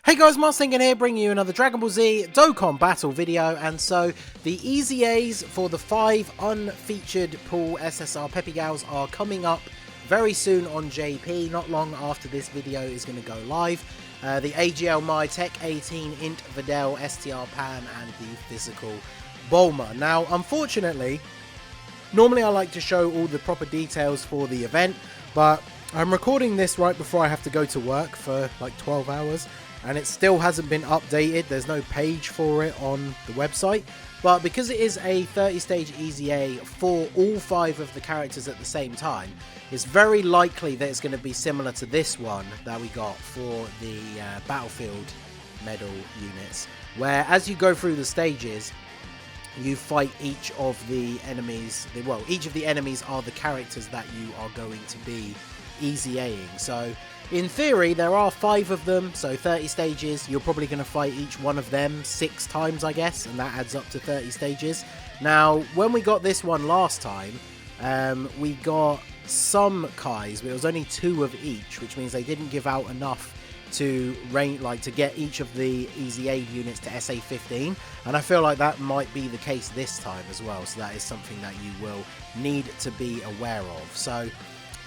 Hey guys, Marstingen here, bringing you another Dragon Ball Z Dokkan battle video. And so the EZAs for the 5 unfeatured pool SSR Peppy Gals are coming up very soon on JP, not long after this video is going to go live. The AGL My Tech 18 Int Videl STR Pan and the physical Bulma. Now, unfortunately, normally I like to show all the proper details for the event, but I'm recording this right before I have to go to work for like 12 hours. And it still hasn't been updated. There's no page for it on the website. But because it is a 30-stage EZA for all 5 of the characters at the same time, it's very likely that it's going to be similar to this one that we got for the Battlefield medal units. Where as you go through the stages, you fight each of the enemies. Well, each of the enemies are the characters that you are going to be EZAing. So in theory, there are 5 of them, so 30 stages. You're probably going to fight each one of them 6 times, I guess, and that adds up to 30 stages. Now, when we got this one last time, we got some Kais, but it was only 2 of each, which means they didn't give out enough to get each of the EZA units to SA 15, and I feel like that might be the case this time as well. So that is something that you will need to be aware of. So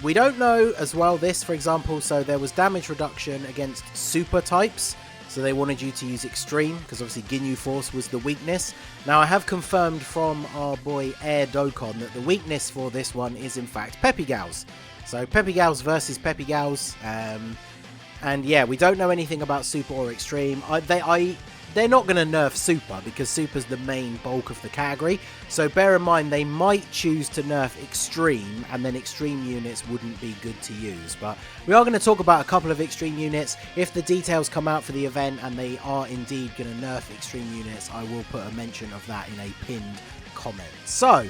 we don't know as well this, for example, so there was damage reduction against super types, so they wanted you to use extreme, because obviously Ginyu Force was the weakness. Now I have confirmed from our boy Air Dokkan that the weakness for this one is in fact Peppy Gals. So Peppy Gals versus Peppy Gals, and yeah, we don't know anything about super or extreme. They're not going to nerf super because super's the main bulk of the category. So bear in mind they might choose to nerf extreme, and then extreme units wouldn't be good to use. But we are going to talk about a couple of extreme units. If the details come out for the event and they are indeed going to nerf extreme units, I will put a mention of that in a pinned comment. So,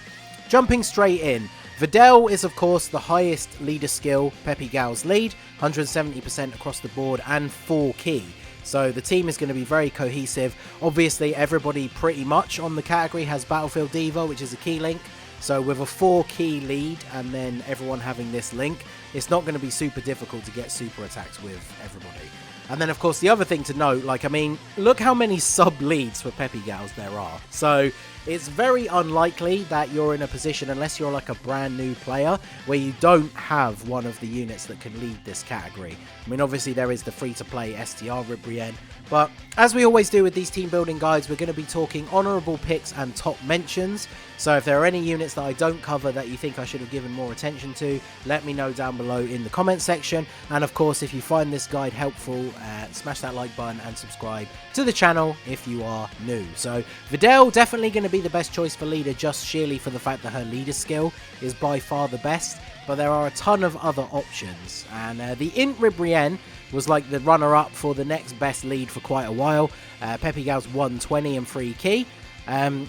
jumping straight in. Videl is of course the highest leader skill Peppy Gals lead, 170% across the board and 4 key. So the team is going to be very cohesive. Obviously everybody pretty much on the category has Battlefield Diva, which is a key link. So with a 4 key lead and then everyone having this link, it's not going to be super difficult to get super attacks with everybody. And then of course the other thing to note, look how many sub leads for Peppy Gals there are. So it's very unlikely that you're in a position, unless you're like a brand new player, where you don't have one of the units that can lead this category. I mean, obviously there is the free-to-play STR Ribrienne, but as we always do with these team building guides, we're going to be talking honourable picks and top mentions. So if there are any units that I don't cover that you think I should have given more attention to, let me know down below in the comment section. And of course, if you find this guide helpful, smash that like button and subscribe to the channel if you are new. So Videl definitely going to be the best choice for leader, just sheerly for the fact that her leader skill is by far the best, but there are a ton of other options. And the Int Ribrienne was like the runner-up for the next best lead for quite a while. Peppy Gals 120 and 3 key.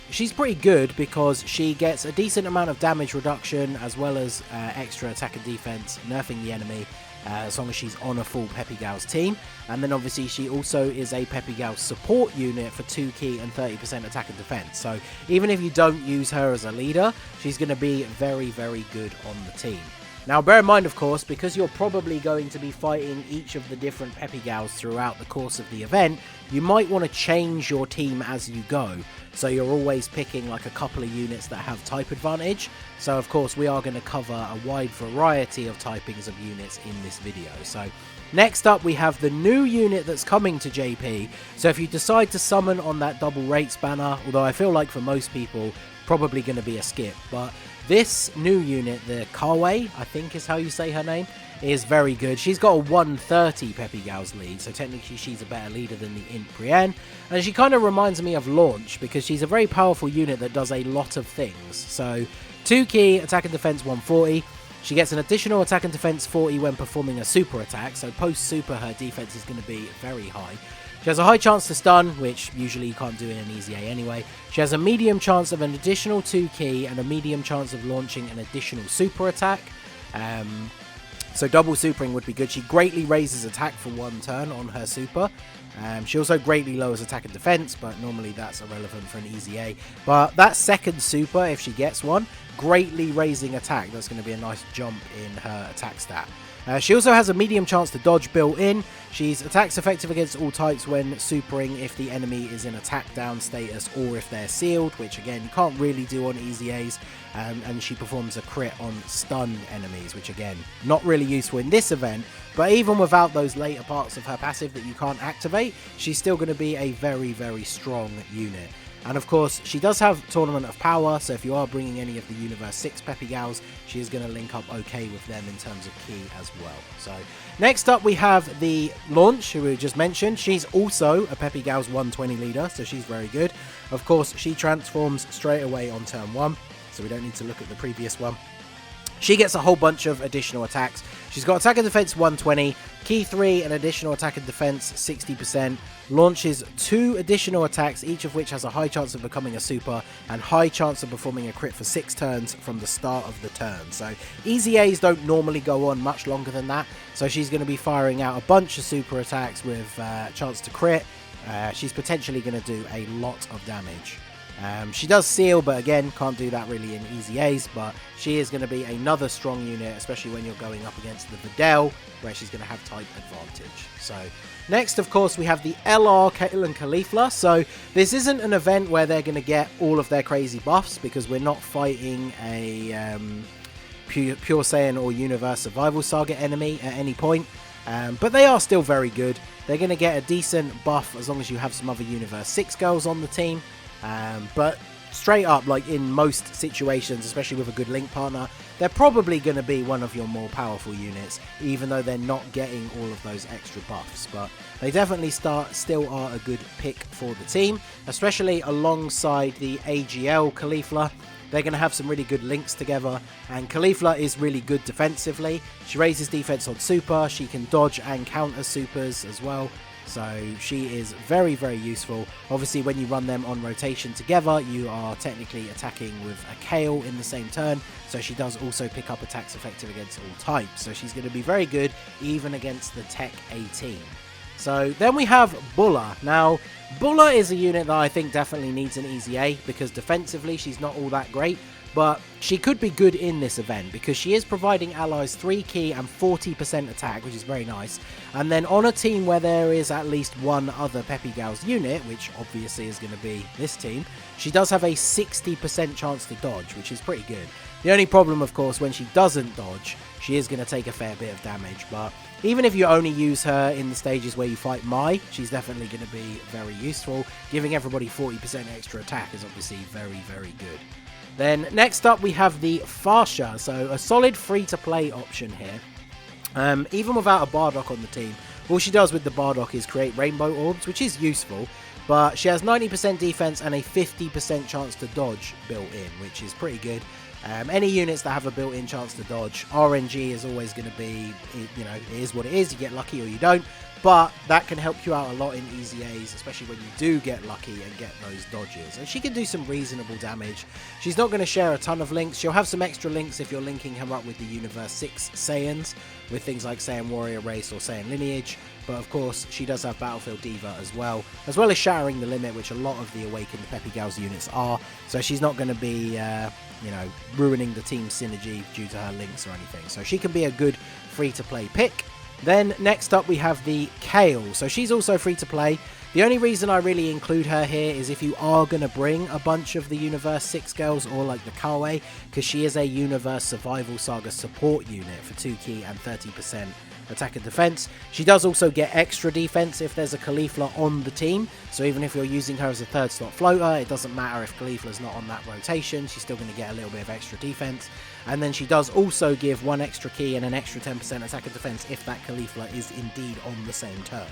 She's pretty good because she gets a decent amount of damage reduction as well as extra attack and defense, nerfing the enemy as long as she's on a full Peppy Gals team. And then obviously she also is a Peppy Gals support unit for 2 key and 30% attack and defense. So even if you don't use her as a leader, she's going to be very, very good on the team. Now bear in mind, of course, because you're probably going to be fighting each of the different Peppy Gals throughout the course of the event, you might want to change your team as you go. So you're always picking like a couple of units that have type advantage. So of course we are going to cover a wide variety of typings of units in this video. So next up we have the new unit that's coming to JP. So if you decide to summon on that double rates banner, although I feel like for most people probably going to be a skip, but this new unit, the Kawe, I think is how you say her name, is very good. She's got a 130 Peppy Gals lead, so technically she's a better leader than the Int Brienne. And she kind of reminds me of Launch, because she's a very powerful unit that does a lot of things. So 2 key, attack and defense 140. She gets an additional attack and defense 40 when performing a super attack, so post super her defense is going to be very high. She has a high chance to stun, which usually you can't do in an EZA anyway. She has a medium chance of an additional 2 key and a medium chance of launching an additional super attack. So double supering would be good. She greatly raises attack for 1 turn on her super. She also greatly lowers attack and defense, but normally that's irrelevant for an EZA. But that second super, if she gets one, greatly raising attack. That's going to be a nice jump in her attack stat. She also has a medium chance to dodge built in. She's attacks effective against all types when supering if the enemy is in attack down status or if they're sealed, which again you can't really do on EZAs. And she performs a crit on stunned enemies, which again not really useful in this event, but even without those later parts of her passive that you can't activate, she's still going to be a very, very strong unit. And of course, she does have Tournament of Power, so if you are bringing any of the Universe 6 Peppy Gals, she is going to link up okay with them in terms of key as well. So next up we have the Launch, who we just mentioned. She's also a Peppy Gals 120 leader, so she's very good. Of course, she transforms straight away on turn 1, so we don't need to look at the previous one. She gets a whole bunch of additional attacks. She's got attack and defense 120, key 3 and additional attack and defense 60%, launches 2 additional attacks, each of which has a high chance of becoming a super and high chance of performing a crit for 6 turns from the start of the turn. So EZAs don't normally go on much longer than that, so she's going to be firing out a bunch of super attacks with chance to crit. She's potentially going to do a lot of damage. She does seal, but again, can't do that really in EZAs, but she is going to be another strong unit, especially when you're going up against the Videl, where she's going to have type advantage. So next, of course, we have the LR Kettle and Khalifa. So this isn't an event where they're going to get all of their crazy buffs, because we're not fighting a Pure Saiyan or Universe Survival Saga enemy at any point. But they are still very good. They're going to get a decent buff as long as you have some other Universe 6 girls on the team. But straight up, like in most situations, especially with a good link partner, they're probably going to be one of your more powerful units, even though they're not getting all of those extra buffs. But they definitely still are a good pick for the team, especially alongside the AGL Khalifa. They're going to have some really good links together, and Khalifa is really good defensively. She raises defense on super, she can dodge and counter supers as well. So she is very, very useful. Obviously, when you run them on rotation together, you are technically attacking with a Kale in the same turn. So she does also pick up attacks effective against all types. So she's going to be very good even against the Tech 18. So then we have Bulla. Now, Bulla is a unit that I think definitely needs an EZA, because defensively she's not all that great. But she could be good in this event because she is providing allies 3 key and 40% attack, which is very nice. And then on a team where there is at least one other Peppy Gals unit, which obviously is going to be this team, she does have a 60% chance to dodge, which is pretty good. The only problem, of course, when she doesn't dodge, she is going to take a fair bit of damage. But even if you only use her in the stages where you fight Mai, she's definitely going to be very useful. Giving everybody 40% extra attack is obviously very, very good. Then next up we have the Farsha, so a solid free-to-play option here. Even without a Bardock on the team, all she does with the Bardock is create rainbow orbs, which is useful, but she has 90% defense and a 50% chance to dodge built in, which is pretty good. Any units that have a built-in chance to dodge, RNG is always going to be, you know, it is what it is, you get lucky or you don't. But that can help you out a lot in EZAs, especially when you do get lucky and get those dodges. And she can do some reasonable damage. She's not going to share a ton of links. She'll have some extra links if you're linking her up with the Universe 6 Saiyans, with things like Saiyan Warrior Race or Saiyan Lineage. But of course, she does have Battlefield Diva as well as Shattering the Limit, which a lot of the Awakened Peppy Gals units are. So she's not going to be, you know, ruining the team synergy due to her links or anything. So she can be a good free-to-play pick. Then next up we have the Kale, so she's also free to play. The only reason I really include her here is if you are going to bring a bunch of the Universe 6 girls or like the Kawe, because she is a Universe Survival Saga support unit for 2 key and 30% attack and defense. She does also get extra defense if there's a Khalifa on the team, so even if you're using her as a 3rd slot floater, it doesn't matter if Khalifa's not on that rotation, she's still going to get a little bit of extra defense. And then she does also give 1 extra key and an extra 10% attack and defense if that Khalifa is indeed on the same turn.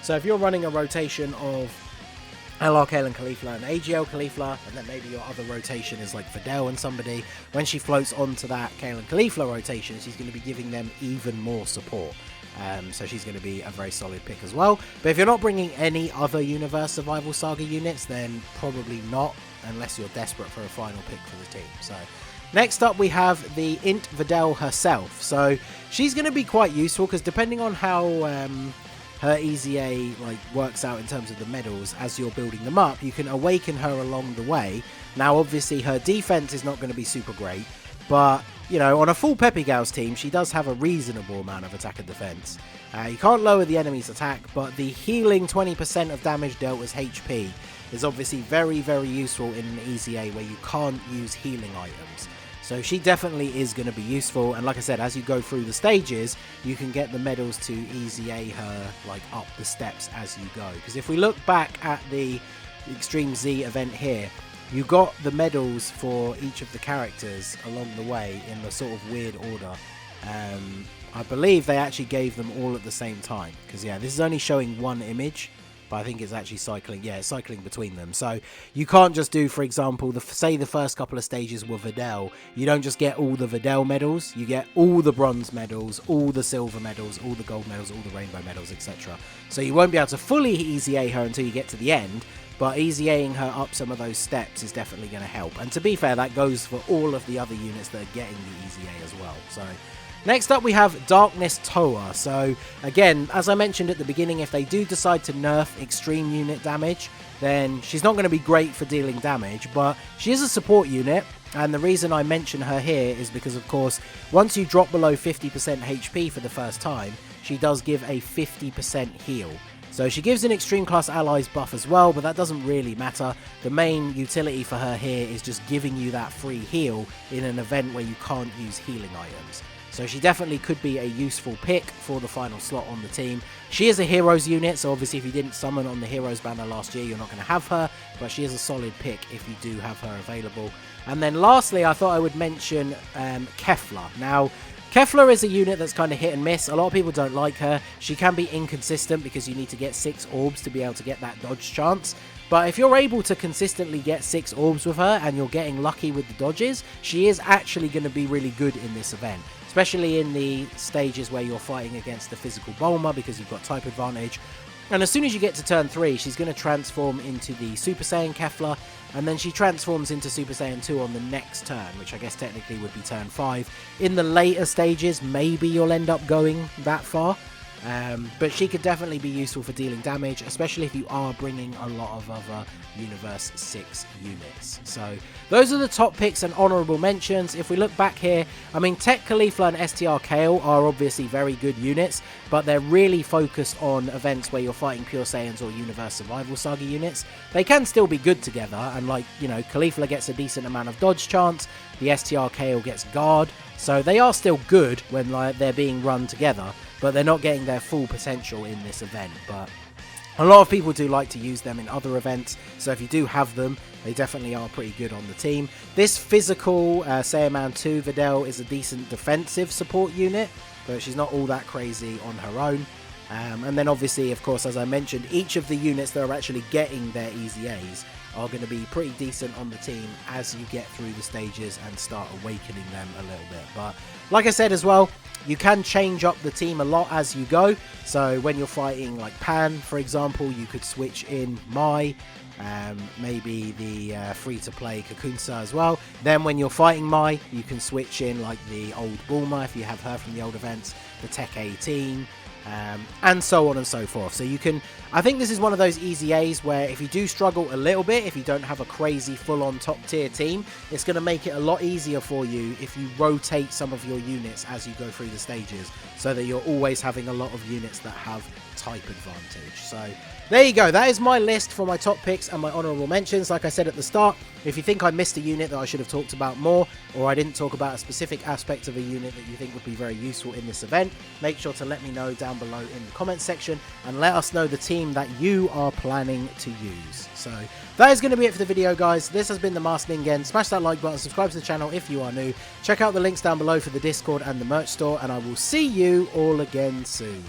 So if you're running a rotation of LR Kale and Khalifa and AGL Khalifa, and then maybe your other rotation is like Videl and somebody, when she floats onto that Kale and Khalifa rotation, she's going to be giving them even more support. So she's going to be a very solid pick as well. But if you're not bringing any other Universe Survival Saga units, then probably not, unless you're desperate for a final pick for the team. So next up we have the Int Videl herself. So she's going to be quite useful because depending on how her EZA like works out in terms of the medals as you're building them up. You can awaken her along the way. Now obviously her defense is not going to be super great, but you know, on a full Peppy Gals team, she does have a reasonable amount of attack and defense. You can't lower the enemy's attack, but the healing 20% of damage dealt as HP is obviously very, very useful in an EZA where you can't use healing items. So she definitely is going to be useful, and like I said, as you go through the stages, you can get the medals to EZA her like up the steps as you go. Because if we look back at the Extreme Z event here, you got the medals for each of the characters along the way in a sort of weird order. I believe they actually gave them all at the same time, because yeah, this is only showing one image, but I think it's actually cycling. Yeah, it's cycling between them. So you can't just do, for example, say the first couple of stages were Videl. You don't just get all the Videl medals. You get all the bronze medals, all the silver medals, all the gold medals, all the rainbow medals, etc. So you won't be able to fully EZA her until you get to the end, but EZAing her up some of those steps is definitely going to help. And to be fair, that goes for all of the other units that are getting the EZA as well. So next up we have Darkness Toa. So again, as I mentioned at the beginning, if they do decide to nerf extreme unit damage, then she's not going to be great for dealing damage, but she is a support unit. And the reason I mention her here is because, of course, once you drop below 50% HP for the first time, she does give a 50% heal. So she gives an extreme class allies buff as well, but that doesn't really matter. The main utility for her here is just giving you that free heal in an event where you can't use healing items. So she definitely could be a useful pick for the final slot on the team. She is a heroes unit, so obviously if you didn't summon on the heroes banner last year, you're not going to have her, but she is a solid pick if you do have her available. And then lastly, I thought I would mention Kefla. Now, Kefla is a unit that's kind of hit and miss. A lot of people don't like her. She can be inconsistent because you need to get 6 orbs to be able to get that dodge chance. But if you're able to consistently get 6 orbs with her and you're getting lucky with the dodges, she is actually going to be really good in this event. Especially in the stages where you're fighting against the physical Bulma because you've got type advantage. And as soon as you get to turn 3, she's going to transform into the Super Saiyan Kefla, and then she transforms into Super Saiyan 2 on the next turn, which I guess technically would be turn 5. In the later stages, maybe you'll end up going that far. But she could definitely be useful for dealing damage, especially if you are bringing a lot of other Universe 6 units. So those are the top picks and honourable mentions. If we look back here, I mean, Tech Khalifa and STR Kale are obviously very good units, but they're really focused on events where you're fighting Pure Saiyans or Universe Survival Saga units. They can still be good together, and like, you know, Khalifa gets a decent amount of dodge chance, the STR Kale gets guard, so they are still good when like they're being run together, but they're not getting their full potential in this event. But a lot of people do like to use them in other events, so if you do have them, they definitely are pretty good on the team. This physical Saiyaman 2 Videl is a decent defensive support unit, but she's not all that crazy on her own. And then obviously, of course, as I mentioned, each of the units that are actually getting their EZAs are going to be pretty decent on the team as you get through the stages and start awakening them a little bit. But like I said as well, you can change up the team a lot as you go. So when you're fighting like Pan, for example, you could switch in Mai, maybe the free-to-play Kakunsa as well. Then when you're fighting Mai, you can switch in like the old Bulma if you have her from the old events, the Tech 18, and so on and so forth. So you can, I think this is one of those EZAs where if you do struggle a little bit, if you don't have a crazy full-on top-tier team, it's going to make it a lot easier for you if you rotate some of your units as you go through the stages, so that you're always having a lot of units that have type advantage. So there you go, that is my list for my top picks and my honourable mentions. Like I said at the start, if you think I missed a unit that I should have talked about more, or I didn't talk about a specific aspect of a unit that you think would be very useful in this event, make sure to let me know down below in the comments section and let us know the team that you are planning to use. So that is going to be it for the video, guys. This has been the Masked Ningen. Smash that like button, subscribe to the channel if you are new, check out the links down below for the Discord and the merch store, and I will see you all again soon.